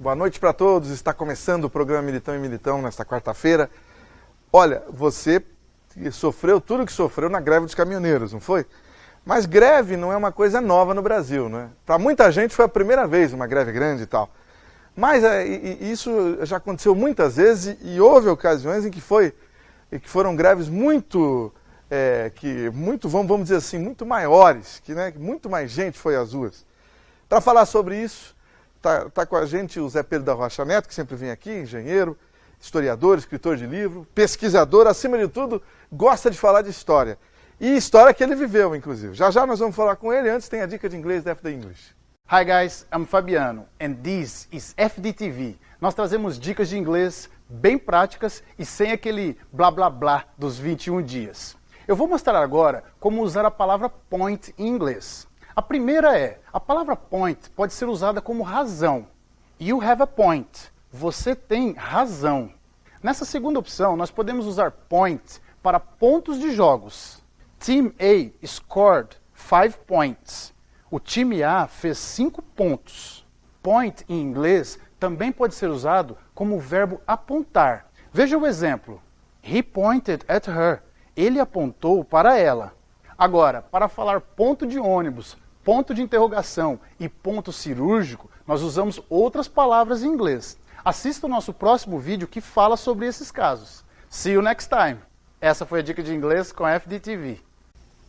Boa noite para todos. Está começando o programa Militão e Militão nesta quarta-feira. Olha, você sofreu tudo que sofreu na greve dos caminhoneiros, não foi? Mas greve não é uma coisa nova no Brasil, né? Para muita gente foi a primeira vez uma greve grande e tal. Mas isso já aconteceu muitas vezes e houve ocasiões em que foram greves muito, vamos dizer assim, muito maiores, que muito mais gente foi às ruas. Para falar sobre isso, tá com a gente o Zé Pedro da Rocha Neto, que sempre vem aqui, engenheiro, historiador, escritor de livro, pesquisador, acima de tudo, gosta de falar de história. E história que ele viveu, inclusive. Já já nós vamos falar com ele, antes tem a dica de inglês da FD English. Hi guys, I'm Fabiano and this is FDTV. Nós trazemos dicas de inglês bem práticas e sem aquele blá blá blá dos 21 dias. Eu vou mostrar agora como usar a palavra point em inglês. A primeira a palavra point pode ser usada como razão. You have a point. Você tem razão. Nessa segunda opção, nós podemos usar point para pontos de jogos. Team A scored 5 points. O time A fez 5 pontos. Point em inglês também pode ser usado como o verbo apontar. Veja o exemplo. He pointed at her. Ele apontou para ela. Agora, para falar ponto de ônibus, ponto de interrogação e ponto cirúrgico, nós usamos outras palavras em inglês. Assista o nosso próximo vídeo que fala sobre esses casos. See you next time. Essa foi a dica de inglês com a FDTV.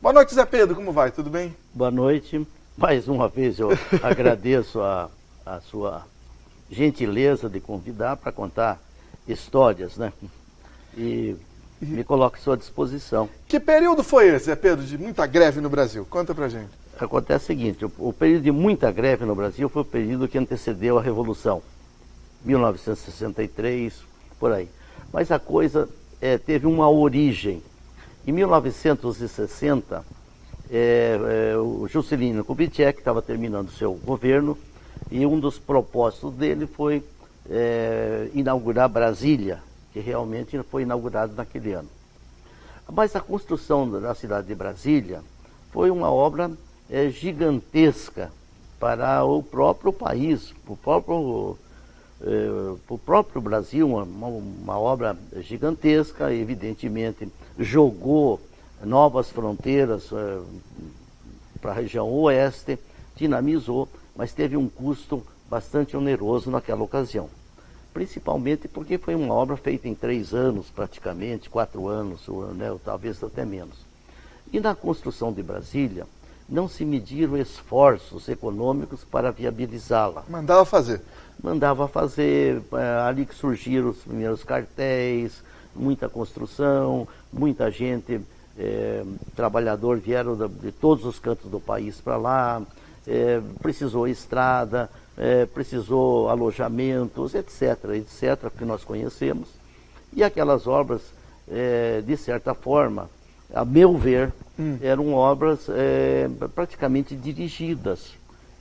Boa noite, Zé Pedro. Como vai? Tudo bem? Boa noite. Mais uma vez eu agradeço a sua gentileza de convidar para contar histórias, né? E me coloco à sua disposição. Que período foi esse, Zé Pedro, de muita greve no Brasil? Conta pra gente. Acontece o seguinte, o período de muita greve no Brasil foi o período que antecedeu a Revolução. 1963, por aí. Mas a coisa teve uma origem. Em 1960, o Juscelino Kubitschek estava terminando seu governo e um dos propósitos dele foi inaugurar Brasília, que realmente foi inaugurado naquele ano. Mas a construção da cidade de Brasília foi uma obra gigantesca para o próprio país, para o próprio Brasil, uma obra gigantesca, evidentemente jogou novas fronteiras para a região oeste, dinamizou, mas teve um custo bastante oneroso naquela ocasião. Principalmente porque foi uma obra feita em 3 anos, praticamente, 4 anos, né, ou talvez até menos. E na construção de Brasília, não se mediram esforços econômicos para viabilizá-la. Mandava fazer. Mandava fazer, ali que surgiram os primeiros cartéis, muita construção, muita gente, trabalhador, vieram de todos os cantos do país para lá, precisou estrada, precisou alojamentos, etc., que nós conhecemos. E aquelas obras, de certa forma, a meu ver, eram obras praticamente dirigidas.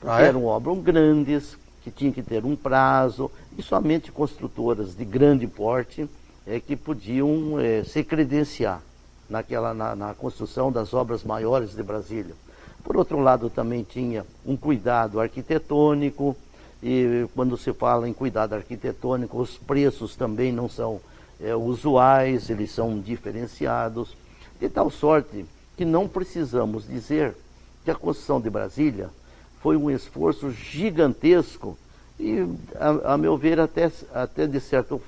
Eram obras grandes, que tinham que ter um prazo, e somente construtoras de grande porte que podiam se credenciar na construção das obras maiores de Brasília. Por outro lado, também tinha um cuidado arquitetônico, e quando se fala em cuidado arquitetônico, os preços também não são usuais, eles são diferenciados, de tal sorte que não precisamos dizer que a construção de Brasília foi um esforço gigantesco e, a meu ver, até de certa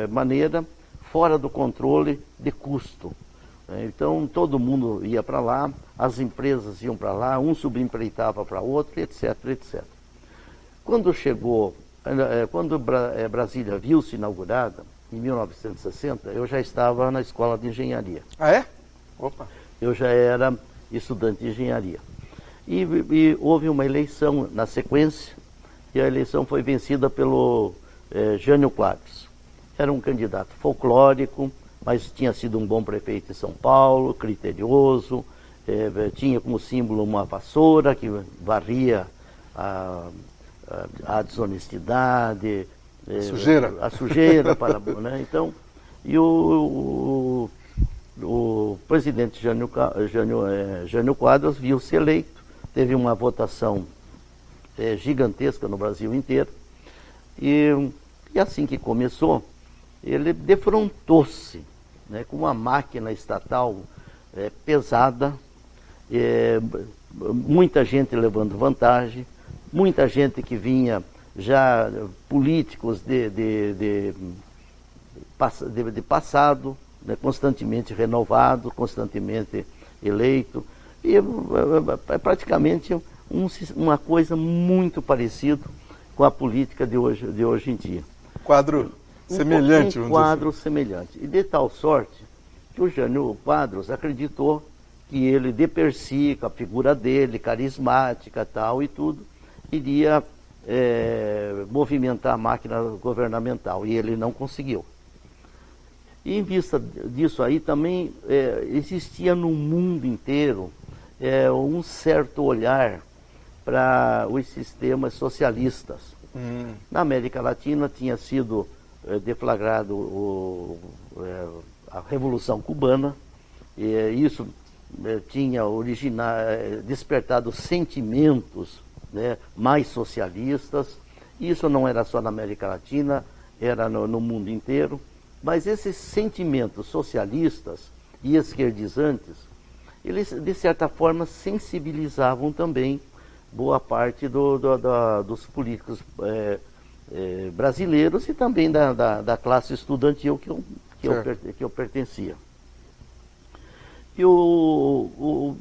maneira, fora do controle de custo. Então, todo mundo ia para lá, as empresas iam para lá, um subempreitava para outro, etc., etc. Quando Brasília viu-se inaugurada, em 1960, eu já estava na escola de engenharia. Ah, é? Opa! Eu já era estudante de engenharia. E houve uma eleição na sequência, e a eleição foi vencida pelo Jânio Quadros. Era um candidato folclórico, mas tinha sido um bom prefeito em São Paulo, criterioso, tinha como símbolo uma vassoura que varria a desonestidade, a sujeira para, né? Então, e o presidente Jânio Quadros viu-se eleito, teve uma votação gigantesca no Brasil inteiro, E assim que começou, ele defrontou-se, né, com uma máquina estatal pesada, muita gente levando vantagem, muita gente que vinha já políticos de passado, né, constantemente renovado, constantemente eleito, e é praticamente uma coisa muito parecida com a política de hoje em dia. Quadro semelhante, Um quadro semelhante. E de tal sorte que o Jânio Quadros acreditou que ele, de per si, com a figura dele, carismática tal e tudo, iria movimentar a máquina governamental, e ele não conseguiu. E em vista disso aí também existia no mundo inteiro um certo olhar para os sistemas socialistas. Na América Latina tinha sido deflagrado a Revolução Cubana, e isso tinha despertado sentimentos, né, mais socialistas. Isso não era só na América Latina, era no mundo inteiro. Mas esses sentimentos socialistas e esquerdizantes, eles de certa forma sensibilizavam também boa parte dos políticos brasileiros e também da classe estudantil que eu pertencia. E o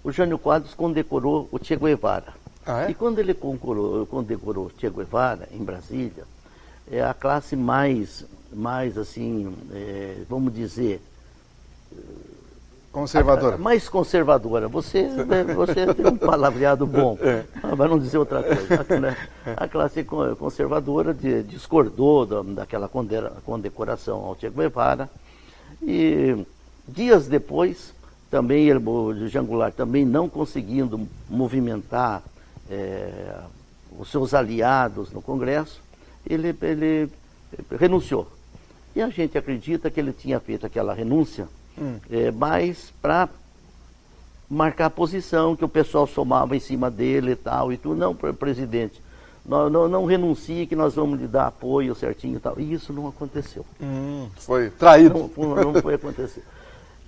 Jânio Quadros condecorou o Che Guevara. Ah, é? E quando ele condecorou o Che Guevara em Brasília, a classe mais assim, vamos dizer, conservadora. Mais conservadora. Você tem um palavreado bom, para não dizer outra coisa. Né? A classe conservadora discordou daquela condecoração ao Che Guevara. E dias depois, também o Jean Goulart, também não conseguindo movimentar os seus aliados no Congresso, ele renunciou. E a gente acredita que ele tinha feito aquela renúncia mas para marcar a posição, que o pessoal somava em cima dele e tal, e tudo. Não, presidente, não renuncie que nós vamos lhe dar apoio certinho e tal. E isso não aconteceu. Foi traído. Não foi acontecer.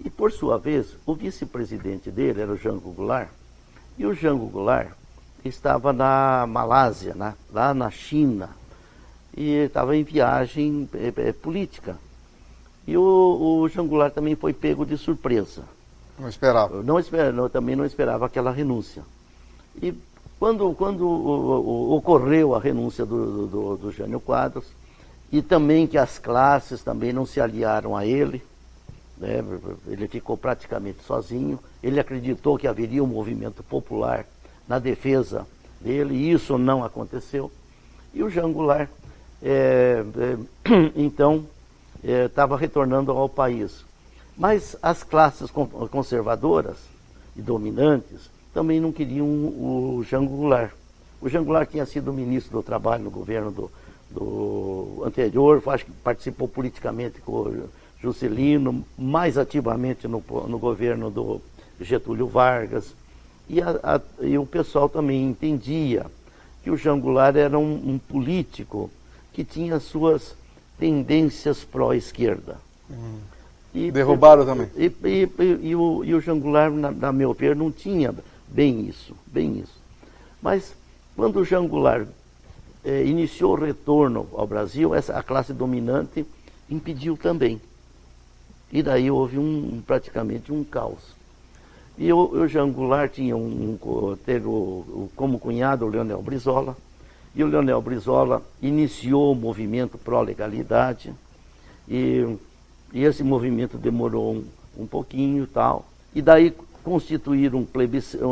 E por sua vez, o vice-presidente dele era o Jango Goulart, e o Jango Goulart estava na Malásia, lá na China, e estava em viagem política. E o Jean Goulart também foi pego de surpresa. Não esperava. Também não esperava aquela renúncia. E quando ocorreu a renúncia do Jânio Quadros, e também que as classes também não se aliaram a ele, né, ele ficou praticamente sozinho, ele acreditou que haveria um movimento popular na defesa dele, e isso não aconteceu. E o Jean Goulart, então, estava retornando ao país. Mas as classes conservadoras e dominantes também não queriam o Jango Goulart. O Jango Goulart tinha sido ministro do Trabalho no governo do anterior, acho que participou politicamente com o Juscelino, mais ativamente no governo do Getúlio Vargas. E o pessoal também entendia que o Jango Goulart era um político que tinha suas tendências pró-esquerda. Derrubaram também. E o Jean Goulart, na meu ver, não tinha bem isso. Mas quando o Jean Goulart iniciou o retorno ao Brasil, a classe dominante impediu também. E daí houve praticamente um caos. E o Jean Goulart tinha teve como cunhado o Leonel Brizola, e o Leonel Brizola iniciou o movimento pró-legalidade, e esse movimento demorou um pouquinho e tal, e daí constituíram um plebiscito,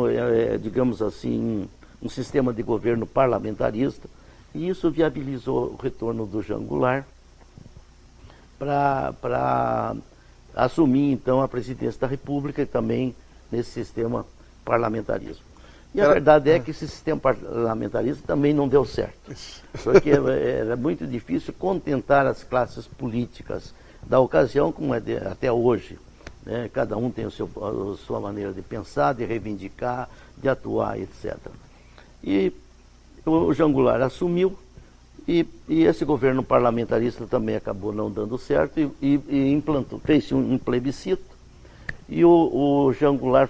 digamos assim, um sistema de governo parlamentarista, e isso viabilizou o retorno do Jean Goulart para assumir então a presidência da República e também nesse sistema parlamentarismo. E a verdade é que esse sistema parlamentarista também não deu certo, porque era muito difícil contentar as classes políticas da ocasião, como é até hoje. Né? Cada um tem a sua maneira de pensar, de reivindicar, de atuar, etc. E o João Goulart assumiu e esse governo parlamentarista também acabou não dando certo e implantou, fez um plebiscito e o João Goulart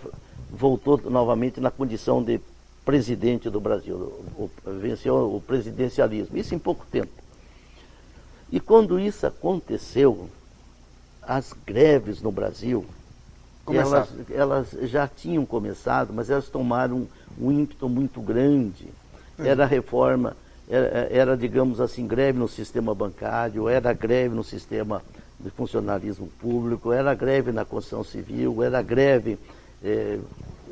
voltou novamente na condição de presidente do Brasil, venceu o presidencialismo, isso em pouco tempo. E quando isso aconteceu, as greves no Brasil, elas já tinham começado, mas elas tomaram um ímpeto muito grande. Era reforma, era, digamos assim, greve no sistema bancário, era greve no sistema de funcionalismo público, era greve na construção civil, era greve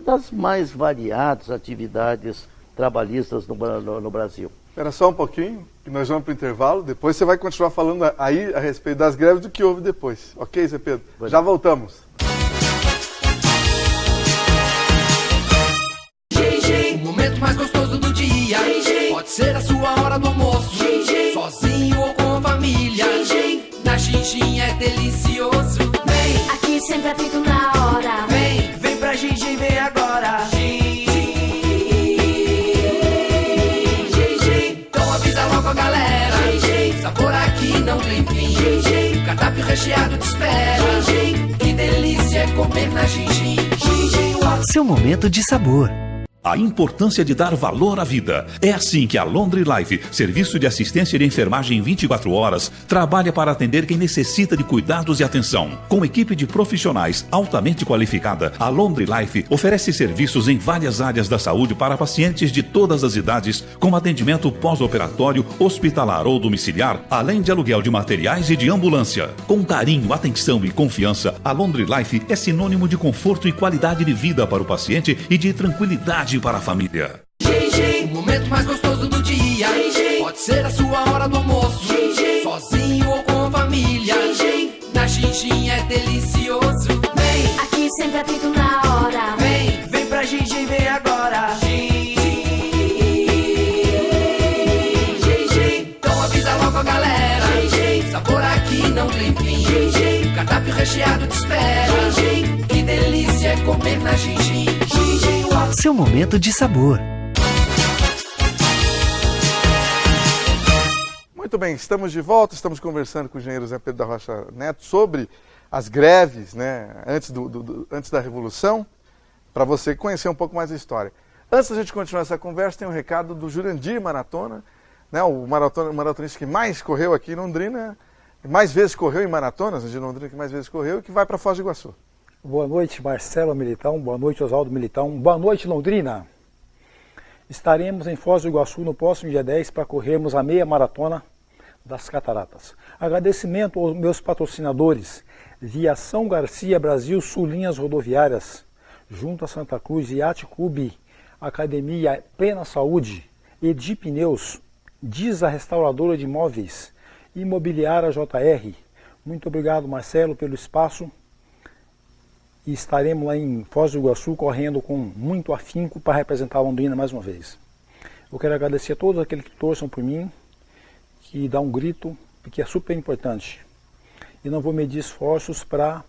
das mais variadas atividades trabalhistas no Brasil. Espera só um pouquinho, que nós vamos para o intervalo. Depois você vai continuar falando aí a respeito das greves do que houve depois. Ok, Zé Pedro? Já voltamos. O momento mais gostoso do dia pode ser a sua hora do almoço, sozinho ou com a família. Na Xinxin é delicioso. Vem, Aqui sempre é feito na hora. vem pra Xinxin, vem agora. Então avisa logo a galera. Sabor aqui não tem fim. Cardápio recheado te espera. Que delícia é comer na Xinxin. Seu momento de sabor. A importância de dar valor à vida. É assim que a Laundry Life, serviço de assistência de enfermagem 24 horas, trabalha para atender quem necessita de cuidados e atenção. Com equipe de profissionais altamente qualificada, a Laundry Life oferece serviços em várias áreas da saúde para pacientes de todas as idades, com atendimento pós-operatório, hospitalar ou domiciliar, além de aluguel de materiais e de ambulância. Com carinho, atenção e confiança, a Laundry Life é sinônimo de conforto e qualidade de vida para o paciente e de tranquilidade para a família. O momento mais gostoso do dia pode ser a sua hora do almoço, sozinho ou com a família. Na Xinxin é delicioso. Vem, Aqui sempre é feito na hora. vem pra Xinxin, vem agora. Então avisa logo a galera. Sabor aqui não tem fim. Cardápio recheado te espera. Que delícia é comer na Xinxin. Seu momento de sabor. Muito bem, estamos de volta, estamos conversando com o engenheiro Zé Pedro da Rocha Neto sobre as greves, né, antes da Revolução, para você conhecer um pouco mais a história. Antes da gente continuar essa conversa, tem um recado do Jurandir Maratona, né, o maratonista que mais correu aqui em Londrina, mais vezes correu em maratonas de Londrina, que mais vezes correu, e que vai para Foz do Iguaçu. Boa noite, Marcelo Militão. Boa noite, Oswaldo Militão. Boa noite, Londrina. Estaremos em Foz do Iguaçu no próximo dia 10 para corrermos a meia maratona das Cataratas. Agradecimento aos meus patrocinadores, Viação Garcia Brasil Sul Linhas Rodoviárias, Junta Santa Cruz, Yacht Clube, Academia Plena Saúde, Edi Pneus, Diza Restauradora de Imóveis, Imobiliária JR. Muito obrigado, Marcelo, pelo espaço. E estaremos lá em Foz do Iguaçu correndo com muito afinco para representar a Londrina mais uma vez. Eu quero agradecer a todos aqueles que torçam por mim, que dão um grito, porque é super importante. E não vou medir esforços para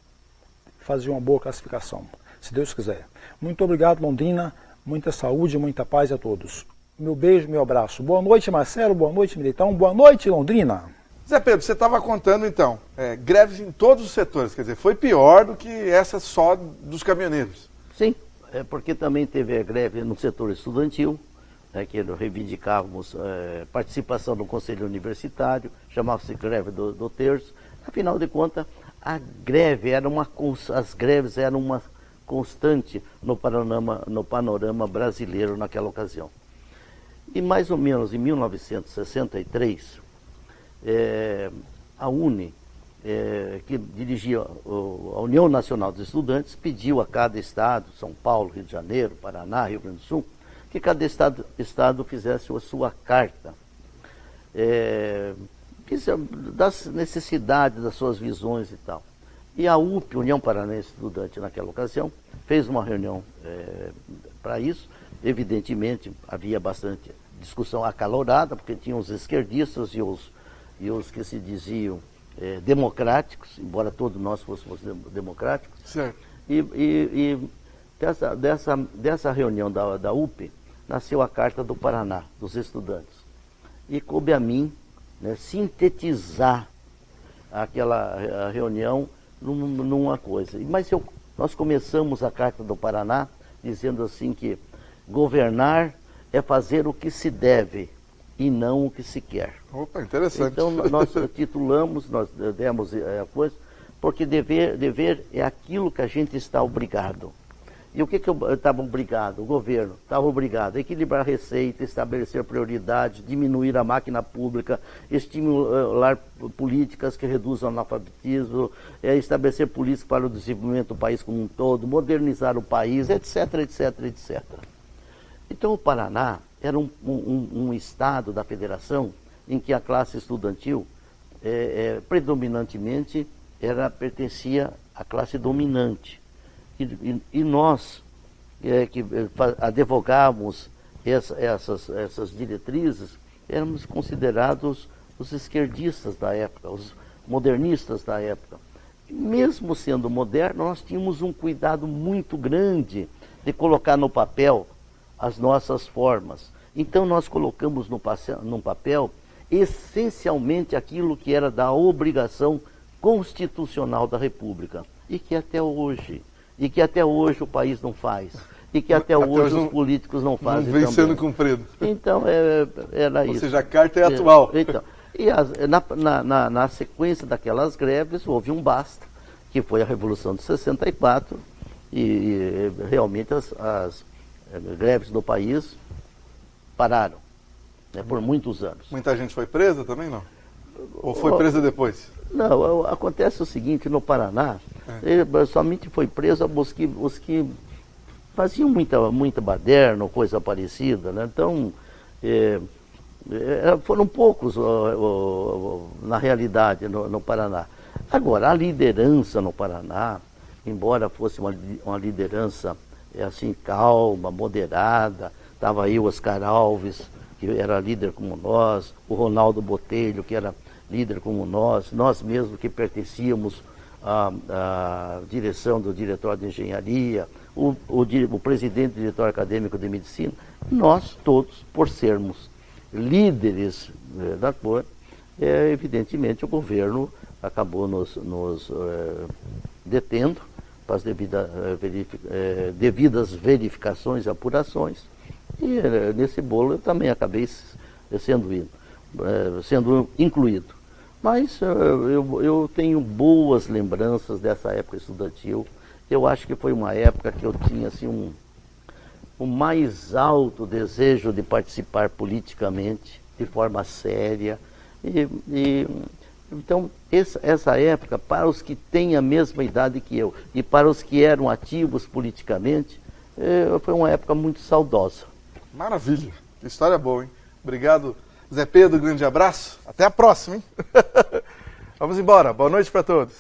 fazer uma boa classificação, se Deus quiser. Muito obrigado, Londrina, muita saúde e muita paz a todos. Meu beijo, meu abraço. Boa noite, Marcelo, boa noite, Militão, boa noite, Londrina. Zé Pedro, você estava contando então, greves em todos os setores, quer dizer, foi pior do que essa só dos caminhoneiros. Sim, porque também teve a greve no setor estudantil, que reivindicávamos participação no conselho universitário, chamava-se greve do terço. Afinal de contas, as greves eram uma constante no panorama brasileiro naquela ocasião. E mais ou menos em 1963, a UNE, que dirigia a União Nacional dos Estudantes, pediu a cada estado, São Paulo, Rio de Janeiro, Paraná, Rio Grande do Sul, que cada estado fizesse a sua carta das necessidades, das suas visões e tal. E a UP, União Paranaense Estudante, naquela ocasião, fez uma reunião para isso. Evidentemente, havia bastante discussão acalorada, porque tinha os esquerdistas e os que se diziam democráticos, embora todos nós fôssemos democráticos. Certo. E dessa reunião da UP, nasceu a Carta do Paraná, dos estudantes. E coube a mim, né, sintetizar aquela reunião numa coisa. Mas nós começamos a Carta do Paraná dizendo assim que governar é fazer o que se deve e não o que se quer. Opa, interessante. Então nós titulamos, nós demos a coisa, porque dever é aquilo que a gente está obrigado. E o que eu estava obrigado? O governo estava obrigado a equilibrar a receita, estabelecer prioridades, diminuir a máquina pública, estimular políticas que reduzam o analfabetismo, estabelecer políticas para o desenvolvimento do país como um todo, modernizar o país, etc, etc, etc. Então o Paraná era um estado da federação em que a classe estudantil predominantemente pertencia à classe dominante. E nós, que advogávamos essas diretrizes, éramos considerados os esquerdistas da época, os modernistas da época. Mesmo sendo moderno, nós tínhamos um cuidado muito grande de colocar no papel as nossas formas. Então nós colocamos no papel essencialmente aquilo que era da obrigação constitucional da República e que até hoje o país não faz, e que até hoje os políticos não fazem. Não vem também. sendo cumprido. Então, era isso. Ou seja, a carta é atual. Então, e na sequência daquelas greves, houve um basta, que foi a Revolução de 64, e realmente as greves no país pararam, né, por muitos anos. Muita gente foi presa também, não? Ou foi presa depois? Não, acontece o seguinte, no Paraná, somente foi preso os que faziam muita baderna ou coisa parecida, né? Então, foram poucos na realidade no Paraná. Agora, a liderança no Paraná, embora fosse uma liderança assim calma, moderada, estava aí o Oscar Alves, que era líder como nós, o Ronaldo Botelho, que era líder como nós mesmos que pertencíamos à direção do Diretório de Engenharia, o presidente do Diretório Acadêmico de Medicina, nós todos, por sermos líderes da cor, evidentemente o governo acabou nos detendo para as devidas verificações e apurações, e nesse bolo eu também acabei sendo incluído. Mas eu tenho boas lembranças dessa época estudantil. Eu acho que foi uma época que eu tinha assim, o mais alto desejo de participar politicamente, de forma séria. Então, essa época, para os que têm a mesma idade que eu e para os que eram ativos politicamente, foi uma época muito saudosa. Maravilha, que história boa, hein? Obrigado, Zé Pedro, grande abraço. Até a próxima, hein? Vamos embora, boa noite para todos.